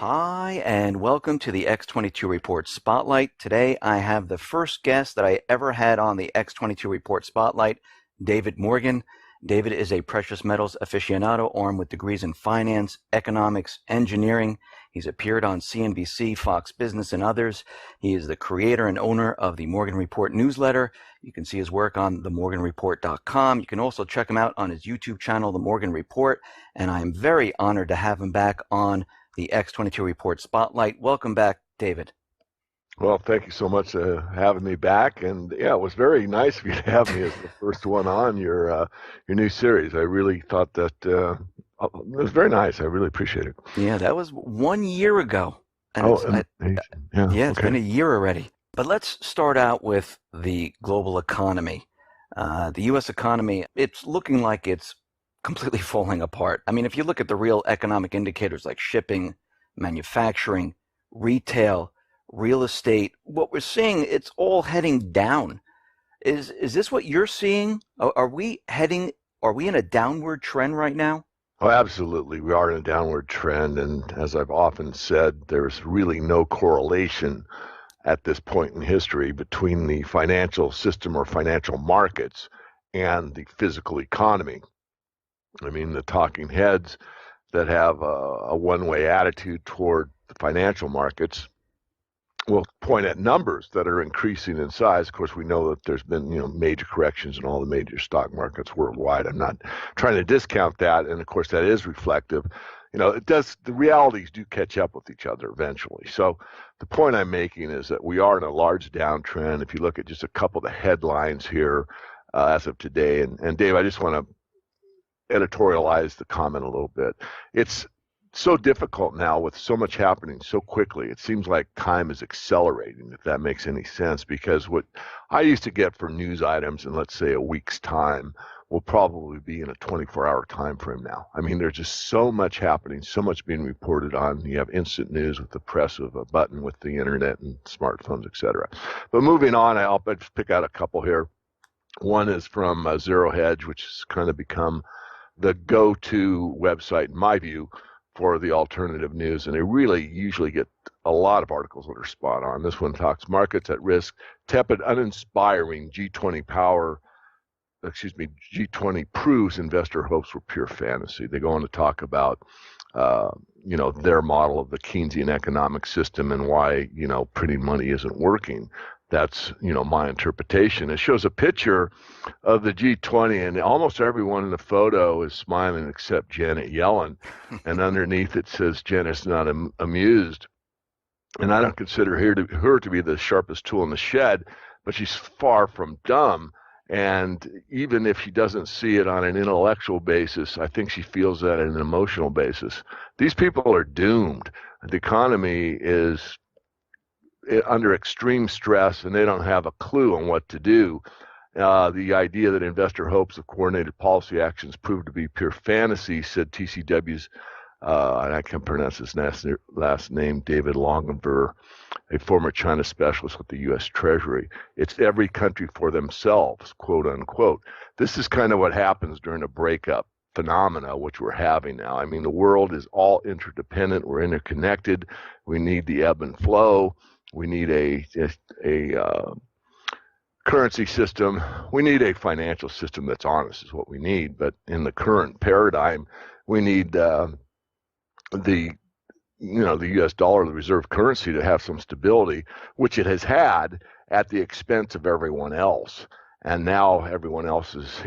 Hi, and welcome to the X22 Report Spotlight. Today, I have the first guest that I ever had on the X22 Report Spotlight, David Morgan. David is a precious metals aficionado armed with degrees in finance, economics, engineering. He's appeared on CNBC, Fox Business, and others. He is the creator and owner of the Morgan Report newsletter. You can see his work on themorganreport.com. You can also check him out on his YouTube channel, The Morgan Report. And I am very honored to have him back on the X22 Report Spotlight. Welcome back, David. Well, thank you so much for having me back. And yeah, it was very nice of you to have me as the first one on your new series. I really thought that it was very nice. I really appreciate it. Yeah, that was 1 year ago. And it's been a year already. But let's start out with the global economy. The U.S. economy, it's looking like it's completely falling apart. I mean, if you look at the real economic indicators like shipping, manufacturing, retail, real estate, what we're seeing, it's all heading down. Is this what you're seeing? Are we in a downward trend right now? Oh, absolutely. We are in a downward trend. And as I've often said, there's really no correlation at this point in history between the financial system or financial markets and the physical economy. I mean, the talking heads that have a one-way attitude toward the financial markets will point at numbers that are increasing in size. Of course, we know that there's been, major corrections in all the major stock markets worldwide. I'm not trying to discount that, and of course, that is reflective. The realities do catch up with each other eventually. So the point I'm making is that we are in a large downtrend. If you look at just a couple of the headlines here as of today, and Dave, I just want to editorialize the comment a little bit. It's so difficult now with so much happening so quickly. It seems like time is accelerating, if that makes any sense, because what I used to get for news items in, let's say, a week's time will probably be in a 24-hour time frame now. I mean, there's just so much happening, so much being reported on. You have instant news with the press of a button with the internet and smartphones, etc. But moving on, I'll just pick out a couple here. One is from Zero Hedge, which has kind of become the go-to website, in my view, for the alternative news, and they really usually get a lot of articles that are spot on. This one talks markets at risk, tepid, uninspiring G20 proves investor hopes were pure fantasy. They go on to talk about their model of the Keynesian economic system and why printing money isn't working. That's my interpretation. It shows a picture of the G20, and almost everyone in the photo is smiling except Janet Yellen, and underneath it says Janet's not amused. And I don't consider her to be the sharpest tool in the shed, but she's far from dumb. And even if she doesn't see it on an intellectual basis, I think she feels that on an emotional basis. These people are doomed. The economy is under extreme stress, and they don't have a clue on what to do. The idea that investor hopes of coordinated policy actions proved to be pure fantasy, said TCW's, and I can't pronounce his last name, David Longever, a former China specialist with the U.S. Treasury. It's every country for themselves, quote unquote. This is kind of what happens during a breakup phenomena, which we're having now. I mean, the world is all interdependent. We're interconnected. We need the ebb and flow. We need a currency system. We need a financial system that's honest is what we need. But in the current paradigm, we need the U.S. dollar, the reserve currency, to have some stability, which it has had at the expense of everyone else. And now everyone else is,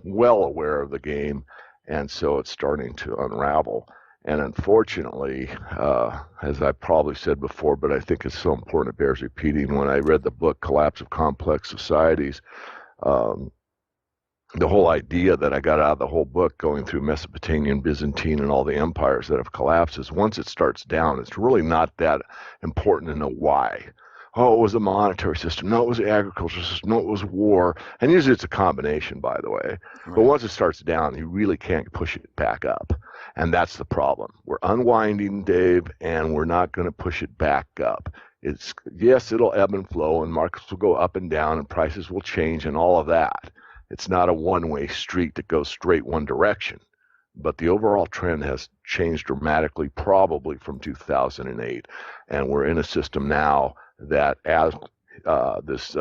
well aware of the game, and so it's starting to unravel. And unfortunately, as I probably said before, but I think it's so important it bears repeating, when I read the book Collapse of Complex Societies, the whole idea that I got out of the whole book going through Mesopotamian, Byzantine, and all the empires that have collapsed is once it starts down, it's really not that important to know why. Oh, it was a monetary system. No, it was the agricultural system. No, it was war. And usually it's a combination, by the way. Right. But once it starts down, you really can't push it back up. And that's the problem. We're unwinding, Dave, and we're not going to push it back up. Yes, it'll ebb and flow, and markets will go up and down, and prices will change, and all of that. It's not a one-way street that goes straight one direction. but the overall trend has changed dramatically, probably from 2008. And we're in a system now that, as this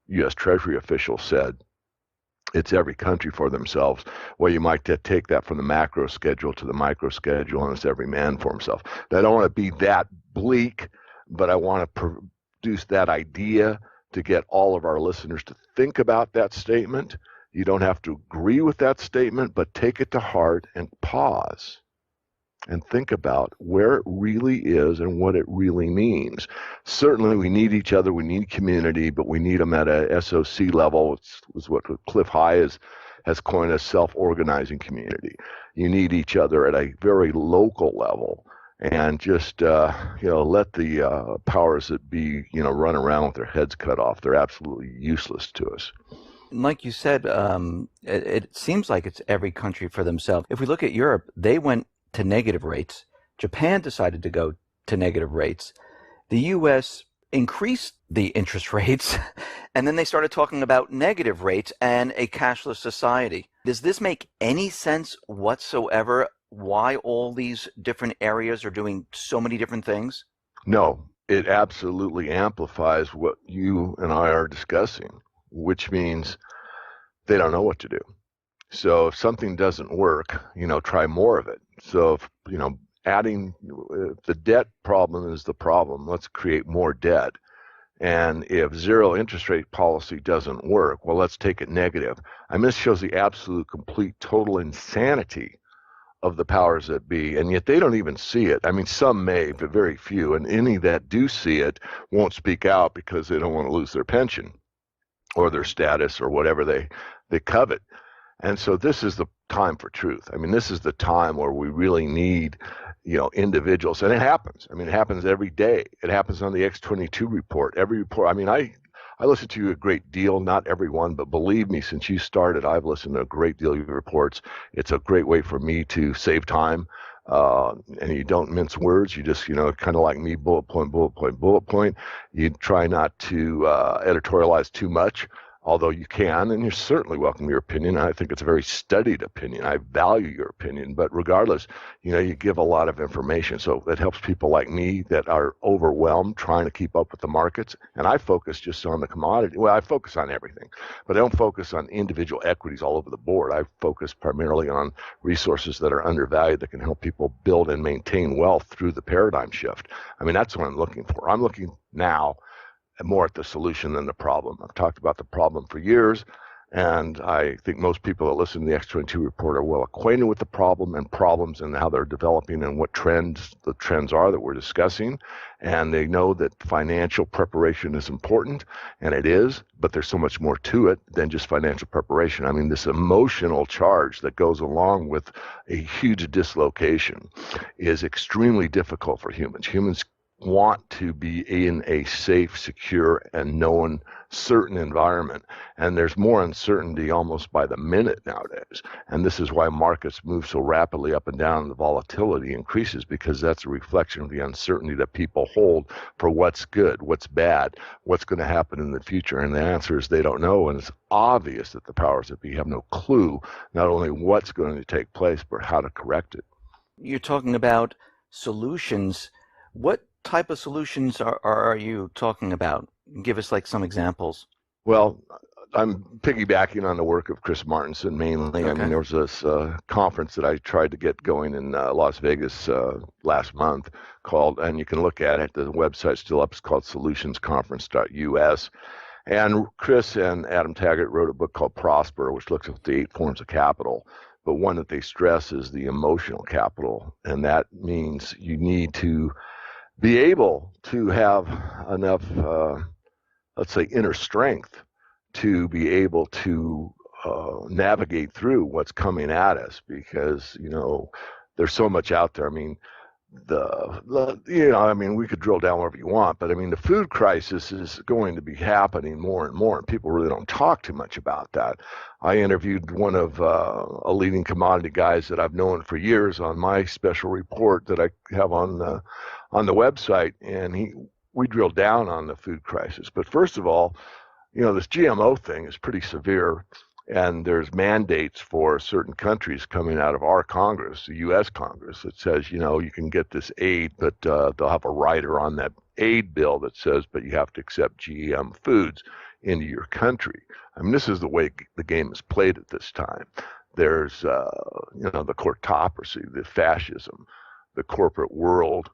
U.S. Treasury official said, it's every country for themselves. Well, you might take that from the macro schedule to the micro schedule, and it's every man for himself. Now, I don't want to be that bleak, but I want to produce that idea to get all of our listeners to think about that statement. You don't have to agree with that statement, but take it to heart and pause and think about where it really is and what it really means. Certainly, we need each other, we need community, but we need them at a SOC level. It's what Cliff High has coined as self-organizing community. You need each other at a very local level, and just let the powers that be run around with their heads cut off. They're absolutely useless to us. Like you said, it seems like it's every country for themselves. If we look at Europe, they went to negative rates. Japan decided to go to negative rates. The U.S. increased the interest rates, and then they started talking about negative rates and a cashless society. Does this make any sense whatsoever? Why all these different areas are doing so many different things? No, it absolutely amplifies what you and I are discussing, which means they don't know what to do. So if something doesn't work, try more of it. So if, adding the debt problem is the problem, let's create more debt. And if zero interest rate policy doesn't work, well, let's take it negative. I mean, this shows the absolute, complete, total insanity of the powers that be, and yet they don't even see it. I mean, some may, but very few, and any that do see it won't speak out because they don't want to lose their pension or their status or whatever they covet. And so this is the time for truth. I mean, this is the time where we really need, individuals. And it happens. I mean, it happens every day. It happens on the X22 report. Every report. I mean, I listen to you a great deal, not everyone, but believe me, since you started, I've listened to a great deal of your reports. It's a great way for me to save time. And you don't mince words. You just, kind of like me, bullet point, bullet point, bullet point. You try not to editorialize too much, although you can, and you're certainly welcome to your opinion. I think it's a very studied opinion. I value your opinion, but regardless, you give a lot of information. So it helps people like me that are overwhelmed trying to keep up with the markets. And I focus just on the commodity. Well, I focus on everything, but I don't focus on individual equities all over the board. I focus primarily on resources that are undervalued that can help people build and maintain wealth through the paradigm shift. I mean, that's what I'm looking for. I'm looking now more at the solution than the problem. I've talked about the problem for years, and I think most people that listen to the X22 report are well acquainted with the problem and problems and how they're developing and what the trends are that we're discussing. And they know that financial preparation is important, and it is, but there's so much more to it than just financial preparation. I mean, this emotional charge that goes along with a huge dislocation is extremely difficult for humans. Humans want to be in a safe, secure, and known certain environment. And there's more uncertainty almost by the minute nowadays. And this is why markets move so rapidly up and down and the volatility increases, because that's a reflection of the uncertainty that people hold for what's good, what's bad, what's going to happen in the future. And the answer is they don't know. And it's obvious that the powers that be have no clue, not only what's going to take place, but how to correct it. You're talking about solutions. What type of solutions are you talking about? Give us like some examples. Well, I'm piggybacking on the work of Chris Martenson mainly. Okay. I mean, there was this conference that I tried to get going in Las Vegas last month called, and you can look at it, the website's still up, it's called solutionsconference.us. And Chris and Adam Taggart wrote a book called Prosper, which looks at the 8 forms of capital. But one that they stress is the emotional capital. And that means you need to be able to have enough, let's say, inner strength to be able to navigate through what's coming at us, because, there's so much out there. I mean, we could drill down wherever you want, but I mean, the food crisis is going to be happening more and more, and people really don't talk too much about that. I interviewed one of a leading commodity guys that I've known for years on my special report that I have on the website, and we drilled down on the food crisis. But first of all, this GMO thing is pretty severe, And there's mandates for certain countries coming out of our Congress, the U.S. Congress, that says, you can get this aid, but they'll have a rider on that aid bill that says, but you have to accept GM foods into your country. I mean, this is the way the game is played at this time. There's, the courtocracy, the fascism, the corporate world,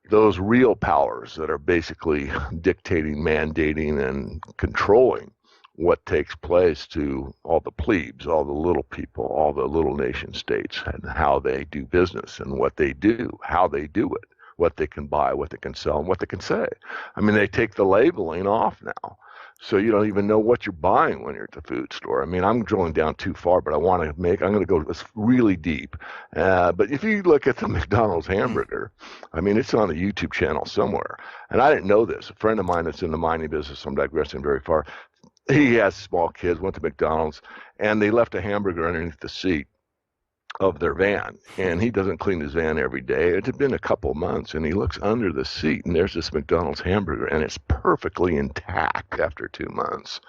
those real powers that are basically dictating, mandating, and controlling what takes place to all the plebes, all the little people, all the little nation states, and how they do business and what they do, how they do it, what they can buy, what they can sell, and what they can say. I mean, they take the labeling off now. So you don't even know what you're buying when you're at the food store. I mean, I'm drilling down too far, but I'm going to go really deep. But if you look at the McDonald's hamburger, I mean, it's on a YouTube channel somewhere. And I didn't know this. A friend of mine that's in the mining business, I'm digressing very far, he has small kids, went to McDonald's, and they left a hamburger underneath the seat of their van. And he doesn't clean his van every day. It had been a couple of months, and he looks under the seat, and there's this McDonald's hamburger, and it's perfectly intact after 2 months.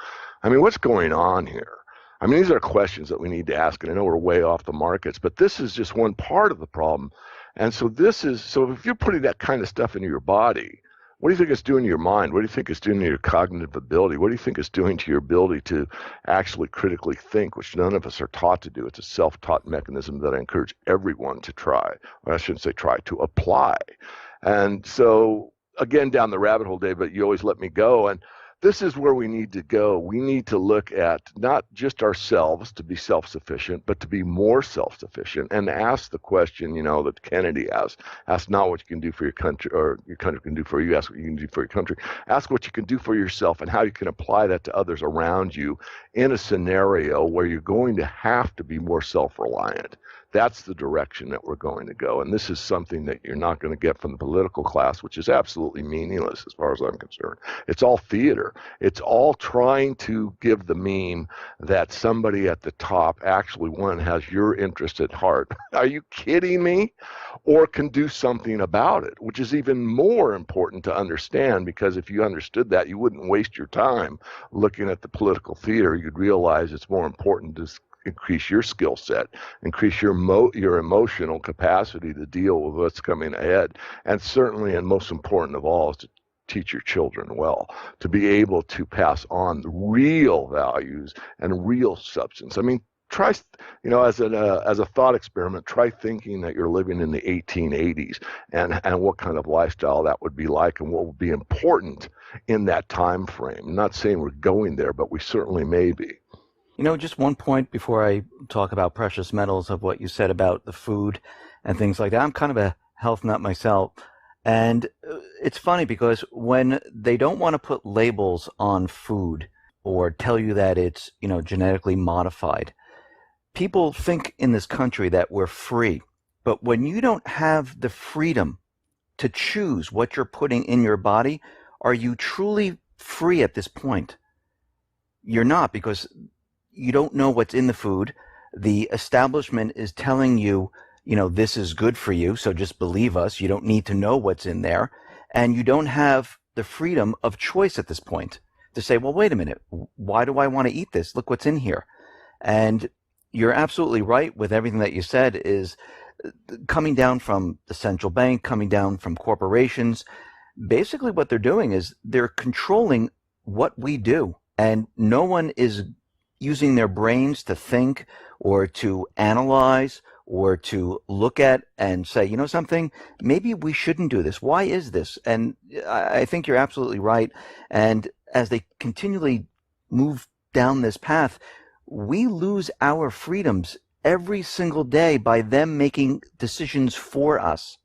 I mean, what's going on here? I mean, these are questions that we need to ask, and I know we're way off the markets, but this is just one part of the problem. And so if you're putting that kind of stuff into your body, what do you think it's doing to your mind? What do you think it's doing to your cognitive ability? What do you think it's doing to your ability to actually critically think, which none of us are taught to do? It's a self-taught mechanism that I encourage everyone to try. Or I shouldn't say try, to apply. And so, again, down the rabbit hole, Dave, but you always let me go. And this is where we need to go. We need to look at not just ourselves to be self-sufficient, but to be more self-sufficient and ask the question, that Kennedy asked. Ask not what you can do for your country or your country can do for you. Ask what you can do for your country. Ask what you can do for yourself and how you can apply that to others around you in a scenario where you're going to have to be more self-reliant. That's the direction that we're going to go. And this is something that you're not going to get from the political class, which is absolutely meaningless as far as I'm concerned. It's all theater. It's all trying to give the meme that somebody at the top actually, one, has your interest at heart. Are you kidding me? Or can do something about it, which is even more important to understand, because if you understood that, you wouldn't waste your time looking at the political theater. You'd realize it's more important to increase your skill set, increase your emotional capacity to deal with what's coming ahead. And certainly, and most important of all, is to teach your children well, to be able to pass on real values and real substance. I mean, try, as a thought experiment, try thinking that you're living in the 1880s and what kind of lifestyle that would be like and what would be important in that time frame. I'm not saying we're going there, but we certainly may be. Just one point before I talk about precious metals of what you said about the food and things like that. I'm kind of a health nut myself. And it's funny because when they don't want to put labels on food or tell you that it's, genetically modified, people think in this country that we're free. But when you don't have the freedom to choose what you're putting in your body, are you truly free at this point? You're not, because you don't know what's in the food. The establishment is telling you, this is good for you, so just believe us. You don't need to know what's in there. And you don't have the freedom of choice at this point to say, well, wait a minute, why do I want to eat this? Look what's in here. And you're absolutely right with everything that you said is coming down from the central bank, coming down from corporations. Basically what they're doing is they're controlling what we do. And no one is using their brains to think or to analyze or to look at and say, something, maybe we shouldn't do this. Why is this? And I think you're absolutely right. And as they continually move down this path, we lose our freedoms every single day by them making decisions for us.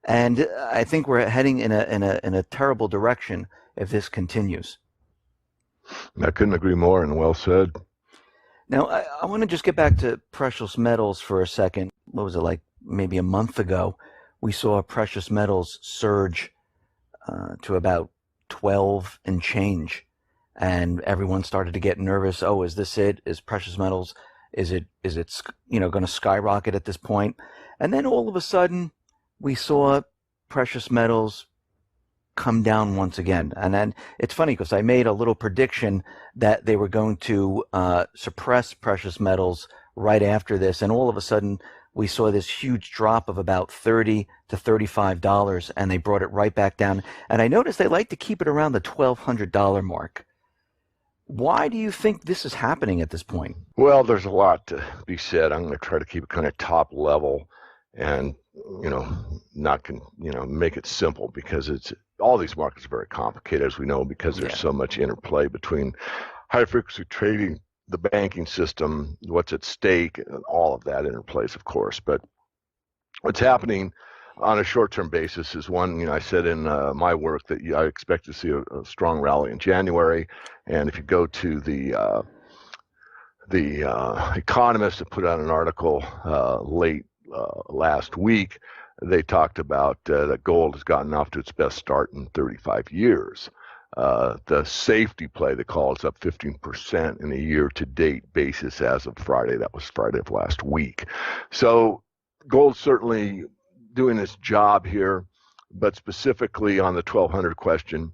And I think we're heading in a terrible direction if this continues. I couldn't agree more, and well said. Now, I want to just get back to precious metals for a second. What was it, like maybe a month ago? We saw precious metals surge to about 12 and change. And everyone started to get nervous. Oh, is this it? Is precious metals, is it going to skyrocket at this point? And then all of a sudden, we saw precious metals come down once again. And then it's funny because I made a little prediction that they were going to suppress precious metals right after this, and all of a sudden we saw this huge drop of about $30 to $35, and they brought it right back down. And I noticed they like to keep it around the $1,200 mark. Why do you think this is happening at this point? Well, there's a lot to be said. I'm going to try to keep it kind of top level and, not, make it simple, because all these markets are very complicated, as we know, because there's so much interplay between high frequency trading, the banking system, what's at stake, and all of that interplays, of course. But what's happening on a short-term basis is one, I said in my work that I expect to see a strong rally in January. And if you go to the Economist that put out an article late last week, they talked about that gold has gotten off to its best start in 35 years. The safety play, they call it's up 15% in a year-to-date basis as of Friday. That was Friday of last week. So gold's certainly doing its job here, but specifically on the 1200 question,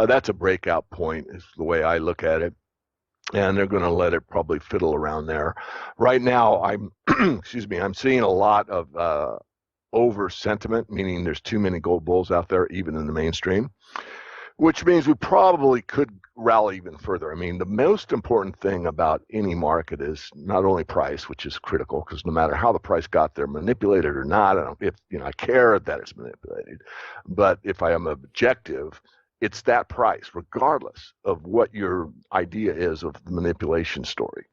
that's a breakout point is the way I look at it, and they're going to let it probably fiddle around there. Right now, I'm I'm seeing a lot of over sentiment, meaning there's too many gold bulls out there, even in the mainstream, which means we probably could rally even further. I mean, the most important thing about any market is not only price, which is critical, because no matter how the price got there, manipulated or not, I care that it's manipulated, but if I am objective, it's that price, regardless of what your idea is of the manipulation story.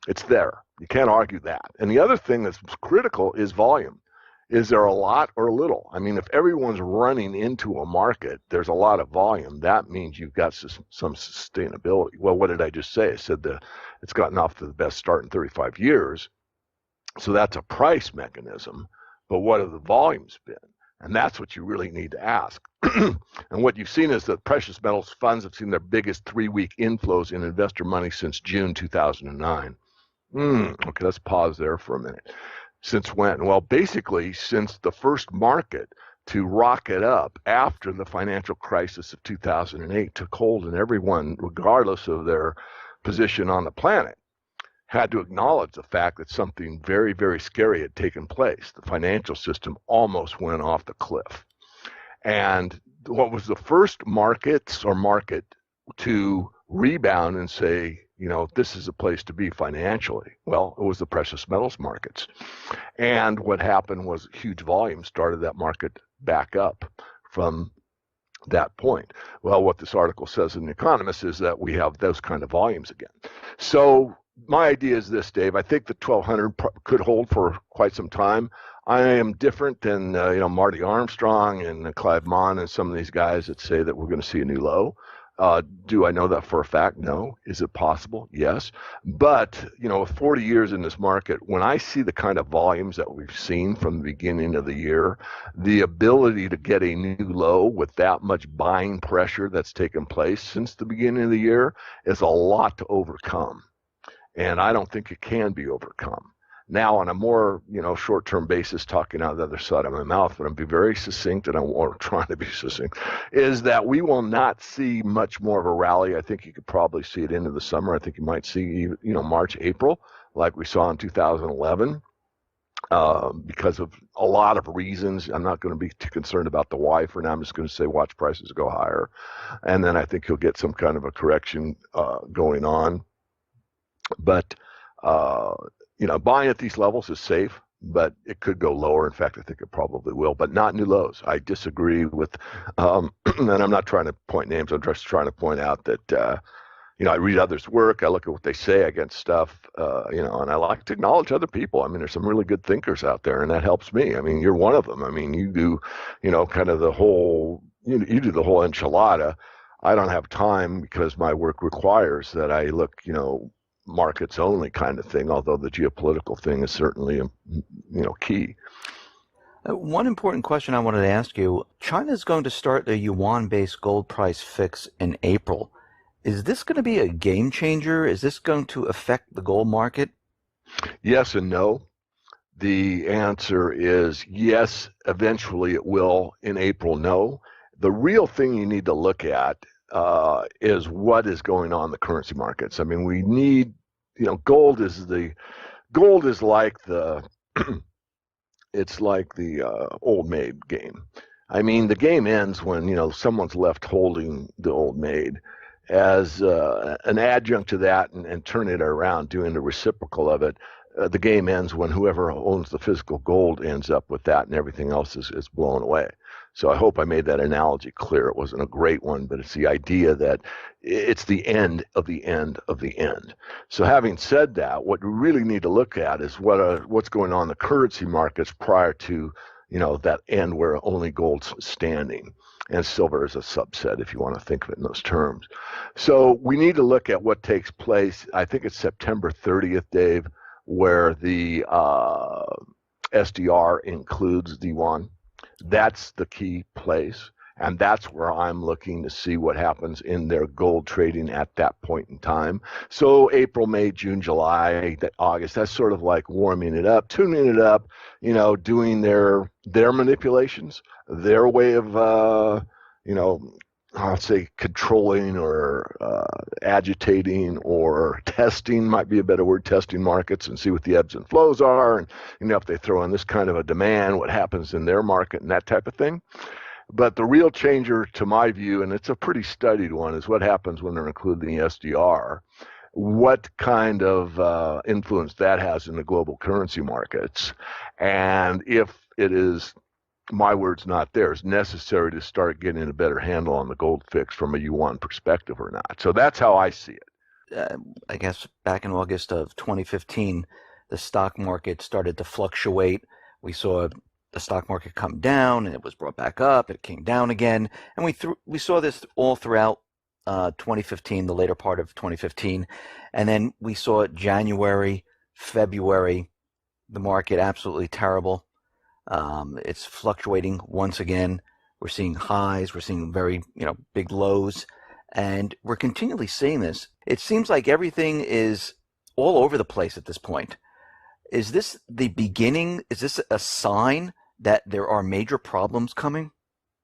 It's there. You can't argue that. And the other thing that's critical is volume. Is there a lot or a little? I mean, if everyone's running into a market, there's a lot of volume. That means you've got some sustainability. Well, what did I just say? I said that it's gotten off to the best start in 35 years. So that's a price mechanism. But what have the volumes been? And that's what you really need to ask. And what you've seen is that precious metals funds have seen their biggest 3-week inflows in investor money since June 2009. Okay, let's pause there for a minute. Since when? Well, basically since the first market to rocket up after the financial crisis of 2008 took hold, and everyone, regardless of their position on the planet, had to acknowledge the fact that something very, very scary had taken place. The financial system almost went off the cliff. And what was the first market to rebound and say, this is a place to be financially? Well, it was the precious metals markets. And what happened was huge volume started that market back up from that point. Well, what this article says in The Economist is that we have those kind of volumes again. So my idea is this, Dave. I think the 1200 could hold for quite some time. I am different than Marty Armstrong and Clive Mon and some of these guys that say that we're going to see a new low. Do I know that for a fact? No. Is it possible? Yes. But, with 40 years in this market, when I see the kind of volumes that we've seen from the beginning of the year, the ability to get a new low with that much buying pressure that's taken place since the beginning of the year is a lot to overcome. And I don't think it can be overcome. Now, on a more, short-term basis, talking out the other side of my mouth, but I'm being very succinct, and I'm trying to be succinct, is that we will not see much more of a rally. I think you could probably see it into the summer. I think you might see, March, April, like we saw in 2011, because of a lot of reasons. I'm not going to be too concerned about the why for now. I'm just going to say watch prices go higher, and then I think you'll get some kind of a correction going on. But buying at these levels is safe, but it could go lower. In fact, I think it probably will, but not new lows. I disagree with, and I'm not trying to point names. I'm just trying to point out that, I read others' work. I look at what they say against stuff, and I like to acknowledge other people. I mean, there's some really good thinkers out there, and that helps me. I mean, you're one of them. I mean, you do, kind of the whole, you do the whole enchilada. I don't have time because my work requires that I look, markets only kind of thing, although the geopolitical thing is certainly, key. One important question I wanted to ask you, China is going to start a yuan-based gold price fix in April. Is this going to be a game changer? Is this going to affect the gold market? Yes and no. The answer is yes, eventually it will. In April, no. The real thing you need to look at is what is going on in the currency markets. I mean, we need, gold is like the it's like the old maid game. I mean, the game ends when someone's left holding the old maid. As an adjunct to that, and turn it around, doing the reciprocal of it, the game ends when whoever owns the physical gold ends up with that, and everything else is blown away. So I hope I made that analogy clear. It wasn't a great one, but it's the idea that it's the end of the end of the end. So having said that, what we really need to look at is what's going on in the currency markets prior to that end where only gold's standing. And silver is a subset, if you want to think of it in those terms. So we need to look at what takes place. I think it's September 30th, Dave, where the SDR includes the yuan. That's the key place. And that's where I'm looking to see what happens in their gold trading at that point in time. So April, May, June, July, August, that's sort of like warming it up, tuning it up, doing their manipulations, their way of, I'll say controlling or agitating or testing might be a better word, testing markets and see what the ebbs and flows are. And, if they throw in this kind of a demand, what happens in their market and that type of thing. But the real changer, to my view, and it's a pretty studied one, is what happens when they're including the SDR. What kind of influence that has in the global currency markets. And if it is, my words not theirs, necessary to start getting a better handle on the gold fix from a yuan perspective or not. So that's how I see it. I guess back in August of 2015, the stock market started to fluctuate. We saw the stock market come down, and it was brought back up. It came down again, and we saw this all throughout 2015, the later part of 2015, and then we saw January, February, the market absolutely terrible. It's fluctuating once again. We're seeing highs, we're seeing very big lows, and we're continually seeing this. It seems like everything is all over the place at this point. Is this the beginning? Is this a sign that there are major problems coming?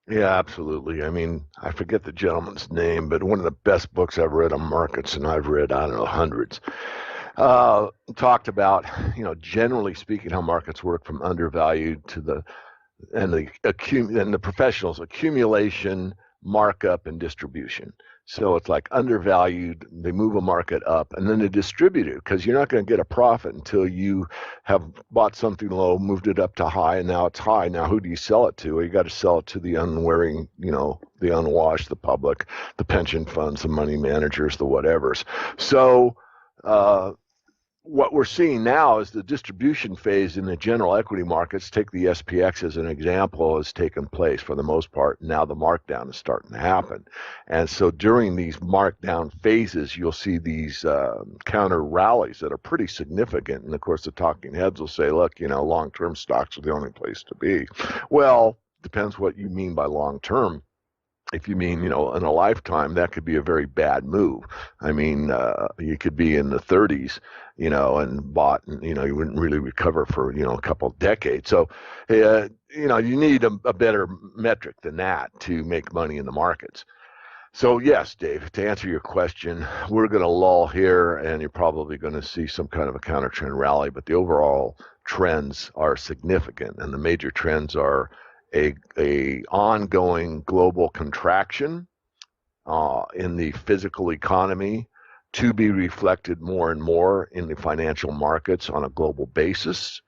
Yeah, absolutely. I mean, I forget the gentleman's name, but one of the best books I've read on markets, and I've read, I don't know, hundreds, talked about, generally speaking, how markets work from undervalued to the professionals, accumulation, markup, and distribution. So it's like undervalued, they move a market up, and then they distribute it, because you're not going to get a profit until you have bought something low, moved it up to high, and now it's high. Now who do you sell it to? Well, you got to sell it to the unwary, the unwashed, the public, the pension funds, the money managers, the whatevers. So what we're seeing now is the distribution phase in the general equity markets. Take the SPX as an example, has taken place for the most part. Now the markdown is starting to happen. And so during these markdown phases, you'll see these counter rallies that are pretty significant. And of course, the talking heads will say, look, long-term stocks are the only place to be. Well, depends what you mean by long-term. If you mean, in a lifetime, that could be a very bad move. I mean, you could be in the 30s, and bought, and, you wouldn't really recover for, a couple of decades. So, you need a better metric than that to make money in the markets. So, yes, Dave, to answer your question, we're going to lull here, and you're probably going to see some kind of a counter trend rally, but the overall trends are significant, and the major trends are a ongoing global contraction in the physical economy, to be reflected more and more in the financial markets on a global basis.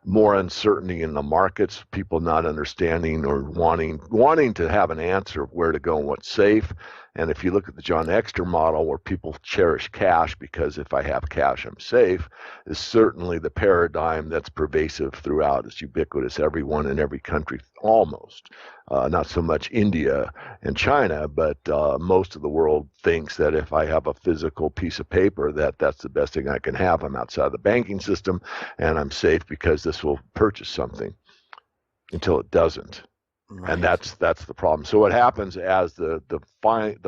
More uncertainty in the markets, people not understanding or wanting to have an answer of where to go and what's safe. And if you look at the John Exter model, where people cherish cash because if I have cash, I'm safe, is certainly the paradigm that's pervasive throughout. It's ubiquitous, everyone in every country, almost. Not so much India and China, but most of the world thinks that if I have a physical piece of paper, that's the best thing I can have. I'm outside the banking system, and I'm safe because this will purchase something, until it doesn't. And Right. that's the problem. So what happens as the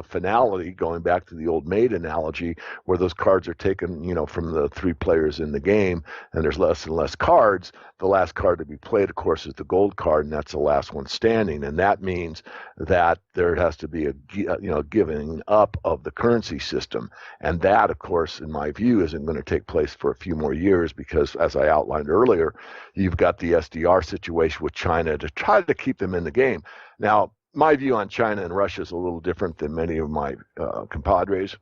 finality, going back to the old maid analogy, where those cards are taken, from the three players in the game, and there's less and less cards. The last card to be played, of course, is the gold card, and that's the last one standing. And that means that there has to be a giving up of the currency system, and that, of course, in my view, isn't going to take place for a few more years because, as I outlined earlier, you've got the SDR situation with China to try to keep them in the game. Now, my view on China and Russia is a little different than many of my compadres.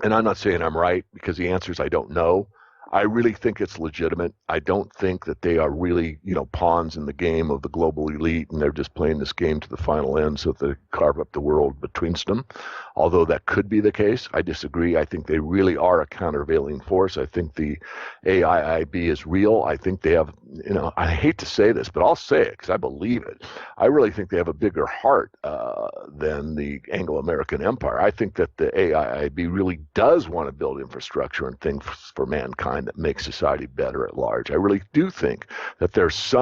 And I'm not saying I'm right because the answer is I don't know. I really think it's legitimate. I don't think that they are really, pawns in the game of the global elite, and they're just playing this game to the final end so that they carve up the world betwixt them. Although that could be the case, I disagree. I think they really are a countervailing force. I think the AIIB is real. I think they have, I hate to say this, but I'll say it because I believe it. I really think they have a bigger heart than the Anglo-American Empire. I think that the AIIB really does want to build infrastructure and things for mankind that makes society better at large. I really do think that there's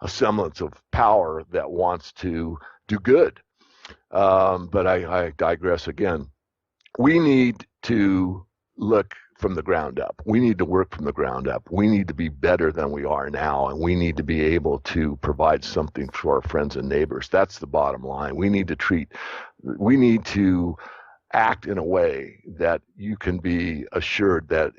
a semblance of power that wants to do good. But I digress again. We need to look from the ground up. We need to work from the ground up. We need to be better than we are now, and we need to be able to provide something for our friends and neighbors. That's the bottom line. We need to act in a way that you can be assured that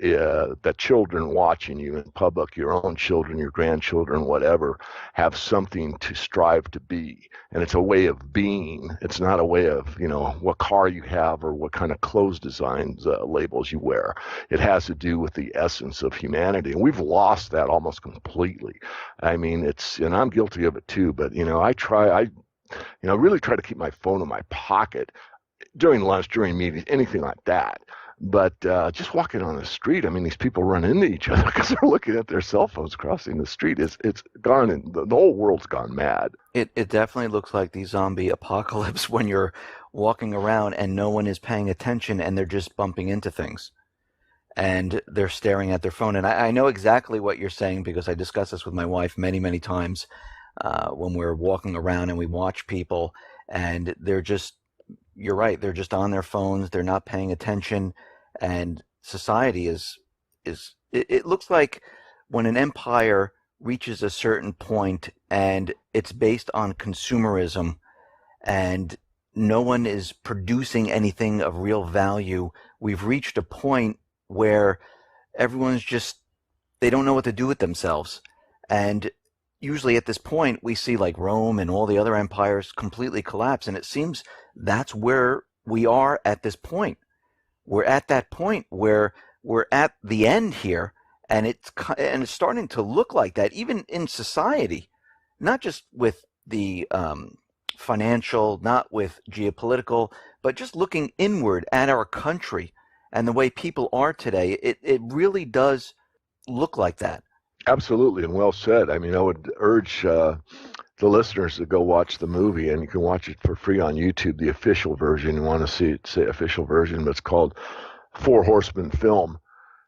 that children watching you in public, your own children, your grandchildren, whatever, have something to strive to be. And it's a way of being. It's not a way of, what car you have or what kind of clothes designs, labels you wear. It has to do with the essence of humanity. And we've lost that almost completely. I mean, and I'm guilty of it too, but, I really try to keep my phone in my pocket during lunch, during meetings, anything like that. But just walking on the street, I mean, these people run into each other because they're looking at their cell phones crossing the street. It's gone, and the whole world's gone mad. It definitely looks like the zombie apocalypse when you're walking around and no one is paying attention and they're just bumping into things and they're staring at their phone. And I know exactly what you're saying because I discussed this with my wife many, many times when we're walking around and we watch people and you're right, they're just on their phones, they're not paying attention, and society it looks like when an empire reaches a certain point and it's based on consumerism and no one is producing anything of real value, we've reached a point where everyone's they don't know what to do with themselves. And usually at this point, we see like Rome and all the other empires completely collapse. And it seems that's where we are at this point. We're at that point where we're at the end here, and it's starting to look like that, even in society, not just with the financial, not with geopolitical, but just looking inward at our country and the way people are today. It really does look like that. Absolutely, and well said. I mean, I would urge the listeners to go watch the movie, and you can watch it for free on YouTube, the official version. You want to see it, say official version, but it's called Four Horsemen Film.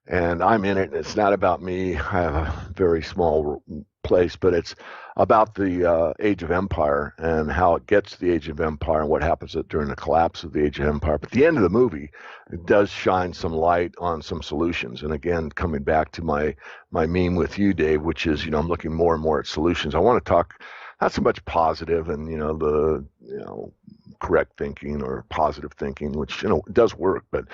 And I'm in it, and it's not about me. I have a very small place, but it's about the Age of Empire and how it gets to the Age of Empire and what happens during the collapse of the Age of Empire. But at the end of the movie, it does shine some light on some solutions. And again, coming back to my meme with you, Dave, which is, I'm looking more and more at solutions. I want to talk not so much positive and, the correct thinking or positive thinking, which, does work, but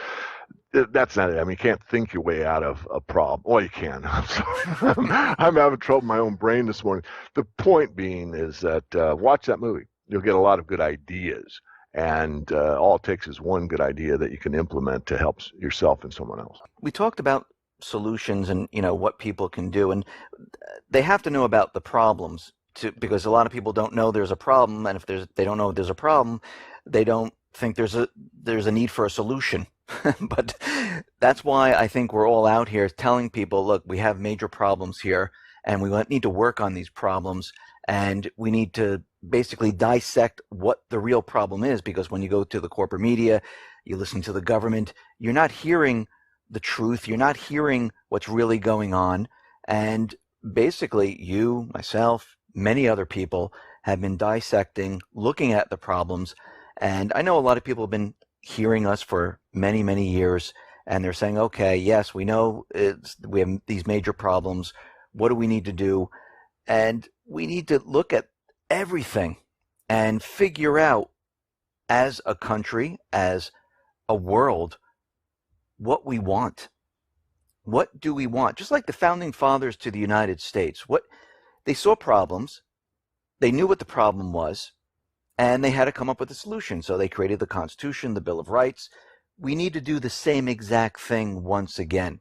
that's not it. I mean, you can't think your way out of a problem. Well, you can. I'm sorry. I'm having trouble with my own brain this morning. The point being is that watch that movie. You'll get a lot of good ideas. And all it takes is one good idea that you can implement to help yourself and someone else. We talked about solutions and, what people can do. And they have to know about the problems because a lot of people don't know there's a problem. And if they don't know there's a problem, they don't think there's a need for a solution. But that's why I think we're all out here telling people, look, we have major problems here and we need to work on these problems, and we need to basically dissect what the real problem is, because when you go to the corporate media, you listen to the government, you're not hearing the truth, you're not hearing what's really going on. And basically you, myself, many other people have been dissecting, looking at the problems. And I know a lot of people have been hearing us for many, many years, and they're saying, okay, yes, we know we have these major problems. What do we need to do? And we need to look at everything and figure out, as a country, as a world, what we want. What do we want? Just like the founding fathers to the United States, what they saw problems, they knew what the problem was, and they had to come up with a solution. So they created the Constitution, the Bill of Rights. We need to do the same exact thing once again.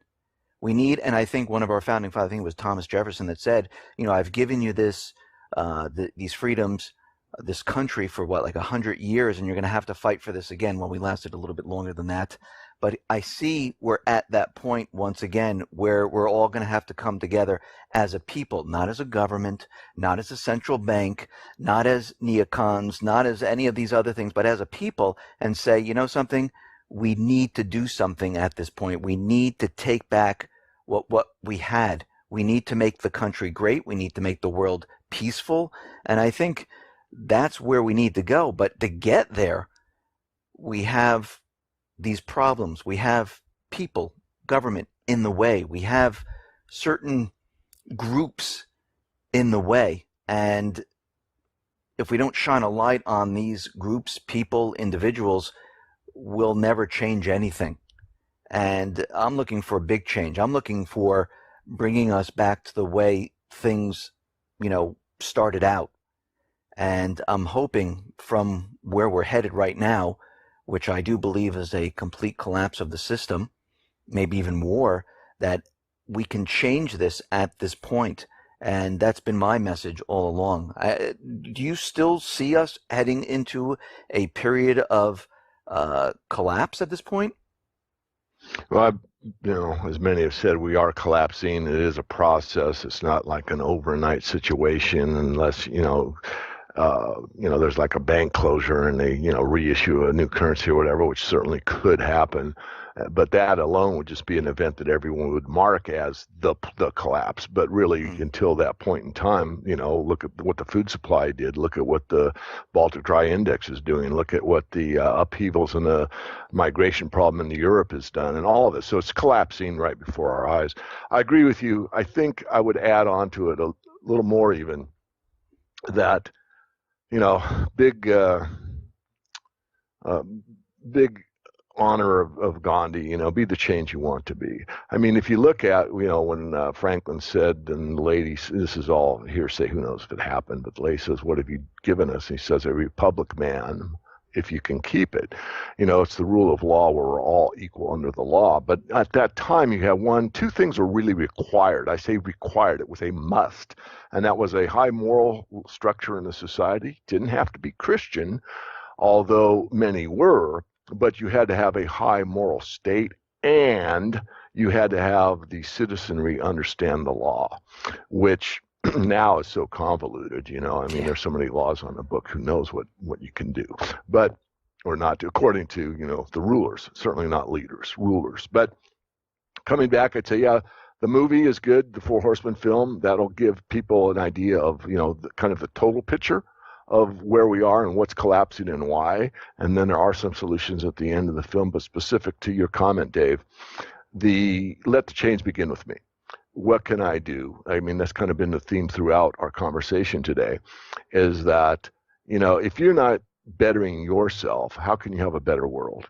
We need, and I think one of our founding fathers, I think it was Thomas Jefferson, that said, I've given you these freedoms, this country for what, like 100 years, and you're going to have to fight for this again. Well, we lasted a little bit longer than that. But I see we're at that point once again where we're all going to have to come together as a people, not as a government, not as a central bank, not as neocons, not as any of these other things, but as a people, and say, something, we need to do something at this point. We need to take back what we had. We need to make the country great. We need to make the world peaceful. And I think that's where we need to go. But to get there, we have these problems. We have people, government in the way. We have certain groups in the way. And if we don't shine a light on these groups, people, individuals, we'll never change anything. And I'm looking for a big change. I'm looking for bringing us back to the way things, started out. And I'm hoping from where we're headed right now, which I do believe is a complete collapse of the system, maybe even more, that we can change this at this point. And that's been my message all along. Do you still see us heading into a period of collapse at this point? Well, as many have said, we are collapsing. It is a process. It's not like an overnight situation unless, there's like a bank closure and they, reissue a new currency or whatever, which certainly could happen. But that alone would just be an event that everyone would mark as the collapse. But really, until that point in time, look at what the food supply did. Look at what the Baltic Dry Index is doing. Look at what the upheavals and the migration problem in Europe has done, and all of this. So it's collapsing right before our eyes. I agree with you. I think I would add on to it a little more even that, big honor of Gandhi, be the change you want to be. I mean, if you look at, when Franklin said, and the lady, this is all hearsay, who knows if it happened, but the lady says, what have you given us? And he says, a republic, man, if you can keep it. It's the rule of law where we're all equal under the law. But at that time, you have two things were really required. I say required, it was a must. And that was a high moral structure in the society. Didn't have to be Christian, although many were. But you had to have a high moral state, and you had to have the citizenry understand the law, which now is so convoluted. There's so many laws on the book. Who knows what you can do, but or not do, according to the rulers. Certainly not leaders, rulers. But coming back, I'd say, yeah, the movie is good. The Four Horsemen film, that'll give people an idea of kind of the total picture of where we are and what's collapsing and why. And then there are some solutions at the end of the film. But specific to your comment, Dave, let the change begin with me. What can I do? I mean, that's kind of been the theme throughout our conversation today, is that, if you're not bettering yourself, how can you have a better world?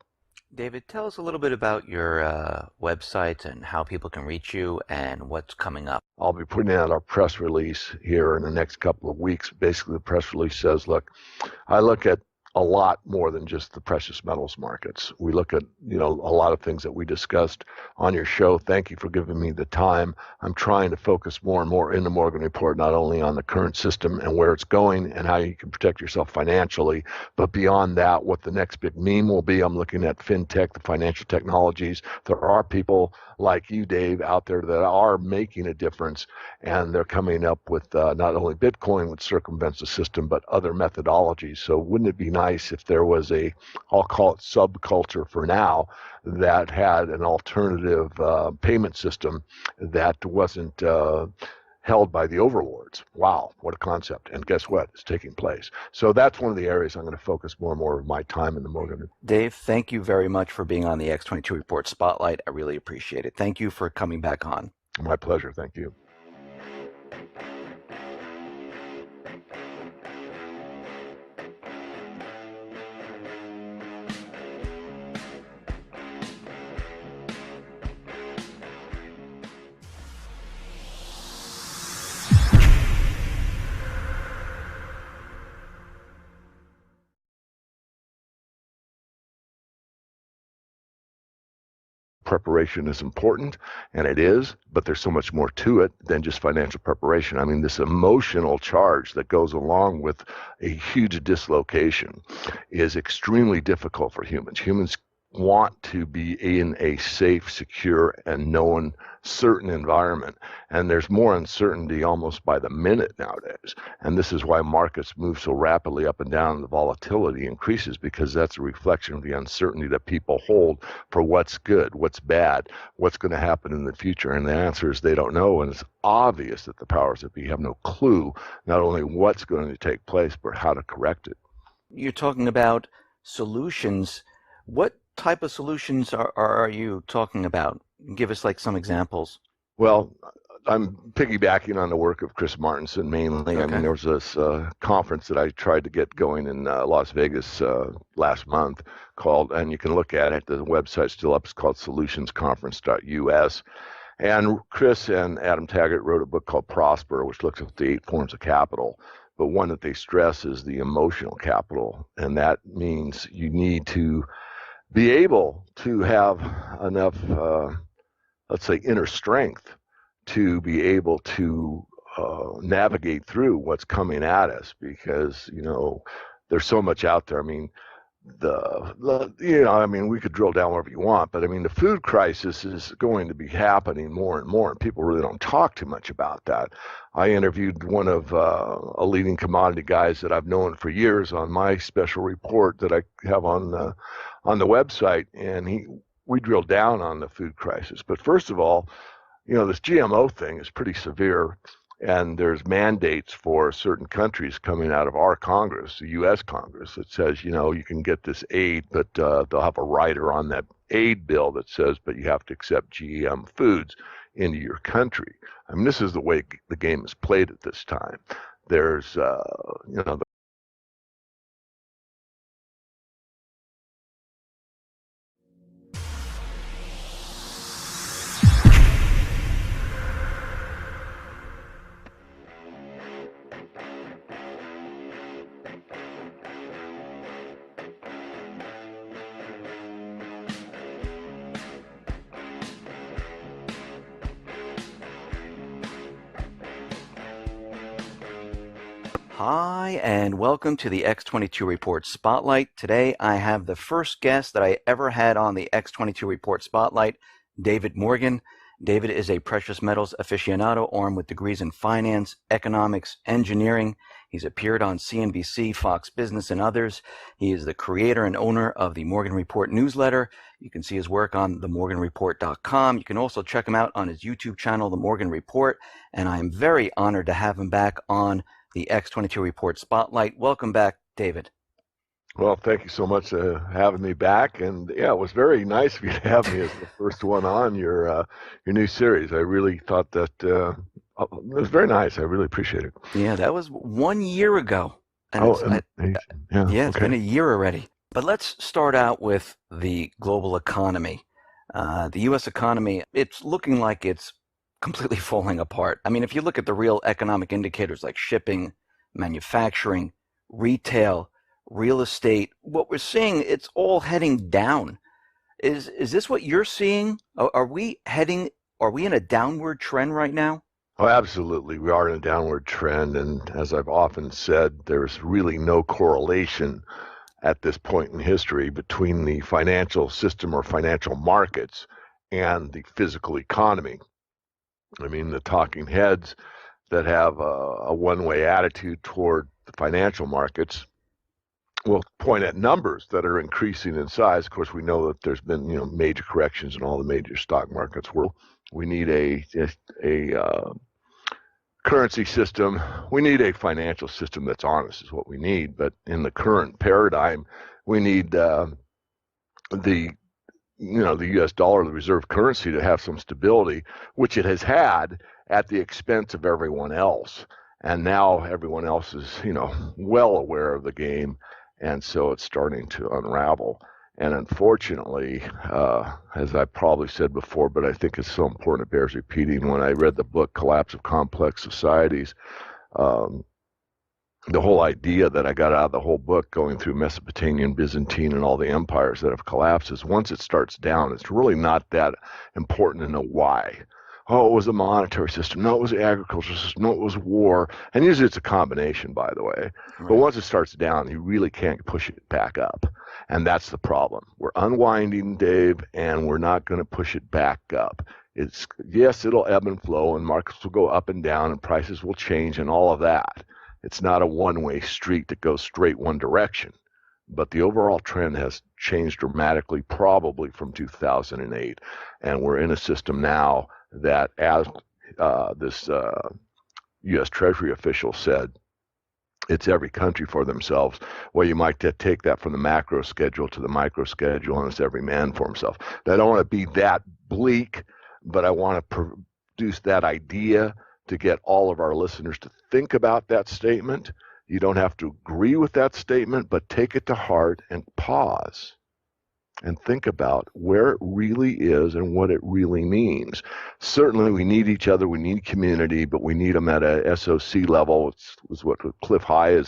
David, tell us a little bit about your website and how people can reach you and what's coming up. I'll be putting out our press release here in the next couple of weeks. Basically, the press release says, look, I look at a lot more than just the precious metals markets. We look at, a lot of things that we discussed on your show. Thank you for giving me the time. I'm trying to focus more and more in the Morgan Report, not only on the current system and where it's going and how you can protect yourself financially, but beyond that, what the next big meme will be. I'm looking at fintech, the financial technologies. There are people like you, Dave, out there that are making a difference, and they're coming up with not only Bitcoin, which circumvents the system, but other methodologies. So wouldn't it be nice if there was I'll call it subculture for now, that had an alternative payment system that wasn't held by the overlords. Wow, what a concept. And guess what? It's taking place. So that's one of the areas I'm going to focus more and more of my time in the Morgan. Dave, thank you very much for being on the X22 Report Spotlight. I really appreciate it. Thank you for coming back on. My pleasure. Thank you. Preparation is important, and it is, but there's so much more to it than just financial preparation. I mean, this emotional charge that goes along with a huge dislocation is extremely difficult for humans. Humans want to be in a safe, secure, and known, certain environment. And there's more uncertainty almost by the minute nowadays. And this is why markets move so rapidly up and down, and the volatility increases, because that's a reflection of the uncertainty that people hold for what's good, what's bad, what's going to happen in the future. And the answer is they don't know. And it's obvious that the powers that be have no clue, not only what's going to take place, but how to correct it. You're talking about solutions. What type of solutions are you talking about? Give us like some examples. Well, I'm piggybacking on the work of Chris Martenson mainly. Okay. I mean, there was this conference that I tried to get going in Las Vegas last month called, and you can look at it, the website's still up, it's called solutionsconference.us. And Chris and Adam Taggart wrote a book called Prosper, which looks at the 8 forms of capital. But one that they stress is the emotional capital. And that means you need to be able to have enough, let's say, inner strength to be able to navigate through what's coming at us, because, you know, there's so much out there. I mean, we could drill down wherever you want, but I mean, the food crisis is going to be happening more and more, and people really don't talk too much about that. I interviewed one of a leading commodity guys that I've known for years on my special report that I have on the website, and we drilled down on the food crisis. But first of all, you know, this GMO thing is pretty severe, and there's mandates for certain countries coming out of our Congress, the U.S. Congress, that says, you know, you can get this aid, but they'll have a rider on that aid bill that says, but you have to accept GM foods into your country. I mean, this is the way the game is played at this time. There's, Hi, and welcome to the X22 Report Spotlight. Today, I have the first guest that I ever had on the X22 Report Spotlight, David Morgan. David is a precious metals aficionado armed with degrees in finance, economics, engineering. He's appeared on CNBC, Fox Business, and others. He is the creator and owner of the Morgan Report newsletter. You can see his work on themorganreport.com. You can also check him out on his YouTube channel, The Morgan Report. And I am very honored to have him back on the X22 Report Spotlight. Welcome back, David. Well, thank you so much for having me back. And yeah, it was very nice of you to have me as the first one on your new series. I really thought that it was very nice. I really appreciate it. Yeah, that was 1 year ago. And it's been a year already. But let's start out with the global economy. The U.S. economy, it's looking like it's completely falling apart. I mean, if you look at the real economic indicators like shipping, manufacturing, retail, real estate, what we're seeing, it's all heading down. Is this what you're seeing? Are we in a downward trend right now? Oh, absolutely. We are in a downward trend. And as I've often said, there's really no correlation at this point in history between the financial system or financial markets and the physical economy. I mean, the talking heads that have a one-way attitude toward the financial markets will point at numbers that are increasing in size. Of course, we know that there's been, you know, major corrections in all the major stock markets. We need a currency system. We need a financial system that's honest, is what we need. But in the current paradigm, we need the U.S. dollar, the reserve currency, to have some stability, which it has had at the expense of everyone else. And now everyone else is, well aware of the game, and so it's starting to unravel. And unfortunately, as I probably said before, but I think it's so important it bears repeating, when I read the book Collapse of Complex Societies, the whole idea that I got out of the whole book, going through Mesopotamian, Byzantine, and all the empires that have collapsed, is once it starts down, it's really not that important to know why. Oh, it was a monetary system. No, it was the agricultural system. No, it was war. And usually it's a combination, by the way. Right. But once it starts down, you really can't push it back up. And that's the problem. We're unwinding, Dave, and we're not going to push it back up. Yes, it'll ebb and flow, and markets will go up and down, and prices will change, and all of that. It's not a one-way street that goes straight one direction. But the overall trend has changed dramatically, probably from 2008. And we're in a system now that, as this U.S. Treasury official said, it's every country for themselves. Well, you might take that from the macro schedule to the micro schedule, and it's every man for himself. Now, I don't want to be that bleak, but I want to produce that idea to get all of our listeners to think about that statement. You don't have to agree with that statement, but take it to heart and pause and think about where it really is and what it really means. Certainly, we need each other, we need community, but we need them at a SOC level. It's what Cliff High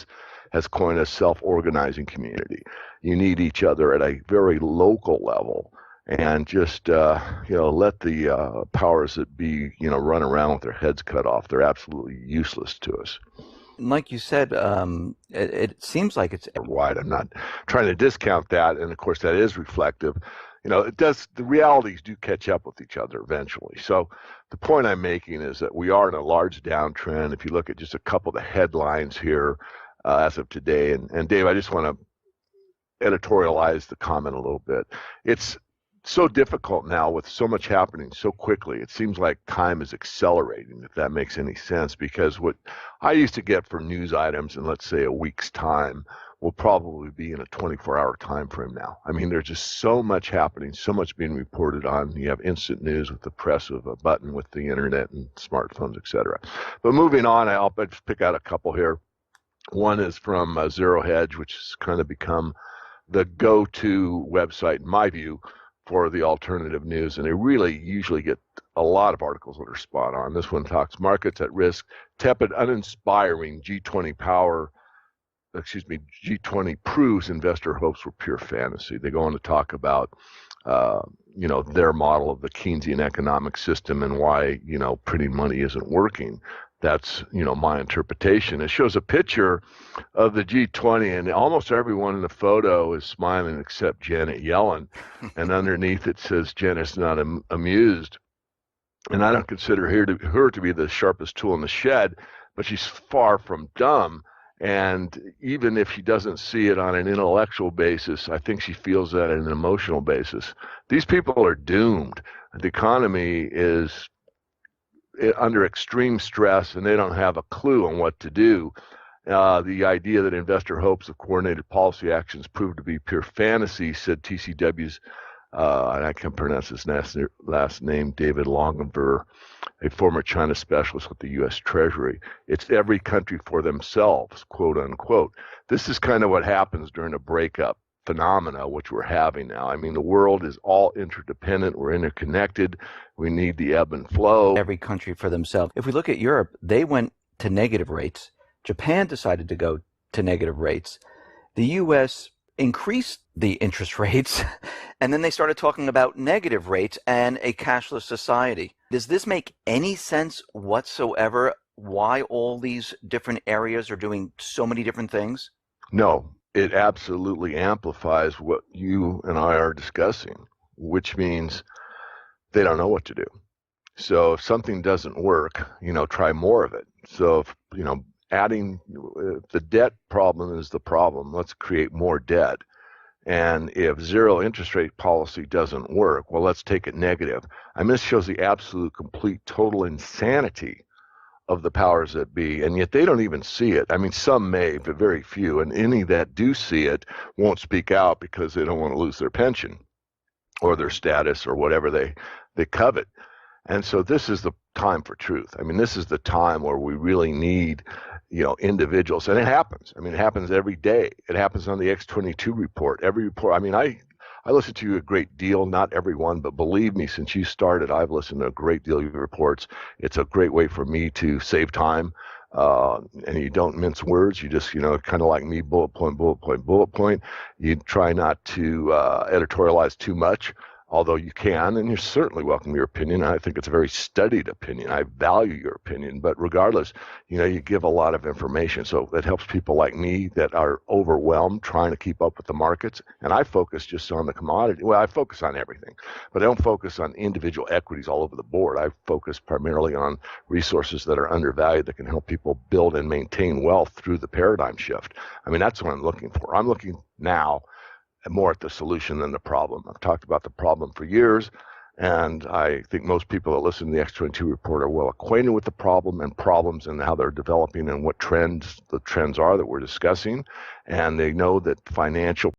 has coined as self-organizing community. You need each other at a very local level. And just let the powers that be run around with their heads cut off. They're absolutely useless to us. Like you said, it seems like it's wide. I'm not trying to discount that, and of course that is reflective. It does. The realities do catch up with each other eventually. So the point I'm making is that we are in a large downtrend. If you look at just a couple of the headlines here as of today, and Dave, I just want to editorialize the comment a little bit. It's so difficult now with so much happening so quickly. It seems like time is accelerating, if that makes any sense, because what I used to get for news items in, let's say, a week's time will probably be in a 24-hour time frame now. I mean, there's just so much happening, so much being reported on. You have instant news with the press of a button with the internet and smartphones, etc. But moving on, I'll just pick out a couple here. One is from Zero Hedge, which has kind of become the go-to website, in my view, for the alternative news, and they really usually get a lot of articles that are spot on. This one talks markets at risk, tepid, uninspiring G20 G20 proves investor hopes were pure fantasy. They go on to talk about their model of the Keynesian economic system and why printing money isn't working. That's my interpretation. It shows a picture of the G20, and almost everyone in the photo is smiling except Janet Yellen, and underneath it says Janet's not amused. And I don't consider her to be the sharpest tool in the shed, but she's far from dumb. And even if she doesn't see it on an intellectual basis, I think she feels that on an emotional basis. These people are doomed. The economy is under extreme stress, and they don't have a clue on what to do. The idea that investor hopes of coordinated policy actions proved to be pure fantasy, said TCW's, and I can't pronounce his last name, David Longever, a former China specialist with the U.S. Treasury. It's every country for themselves, quote unquote. This is kind of what happens during a breakup phenomena, which we're having now. I mean, the world is all interdependent. We're interconnected. We need the ebb and flow. Every country for themselves. If we look at Europe, they went to negative rates. Japan decided to go to negative rates. The U.S. increased the interest rates, and then they started talking about negative rates and a cashless society. Does this make any sense whatsoever, why all these different areas are doing so many different things? No. It absolutely amplifies what you and I are discussing, which means they don't know what to do. So if something doesn't work, try more of it. So if, adding the debt problem is the problem, let's create more debt. And if zero interest rate policy doesn't work, well, let's take it negative. I mean, this shows the absolute, complete, total insanity of the powers that be, and yet they don't even see it. I mean, some may, but very few, and any that do see it won't speak out because they don't want to lose their pension or their status or whatever they covet. And so this is the time for truth. I mean, this is the time where we really need, individuals, and it happens. I mean, it happens every day. It happens on the X22 report. Every report. I mean, I listen to you a great deal, not everyone, but believe me, since you started, I've listened to a great deal of your reports. It's a great way for me to save time. And you don't mince words. You just, kind of like me, bullet point, bullet point, bullet point. You try not to editorialize too much, although you can, and you're certainly welcome to your opinion. I think it's a very studied opinion. I value your opinion, but regardless, you give a lot of information. So that helps people like me that are overwhelmed trying to keep up with the markets. And I focus just on the commodity. Well, I focus on everything, but I don't focus on individual equities all over the board. I focus primarily on resources that are undervalued that can help people build and maintain wealth through the paradigm shift. I mean, that's what I'm looking for. I'm looking now more at the solution than the problem. I've talked about the problem for years, and I think most people that listen to the X22 report are well acquainted with the problem and problems and how they're developing and what the trends are that we're discussing. And they know that financial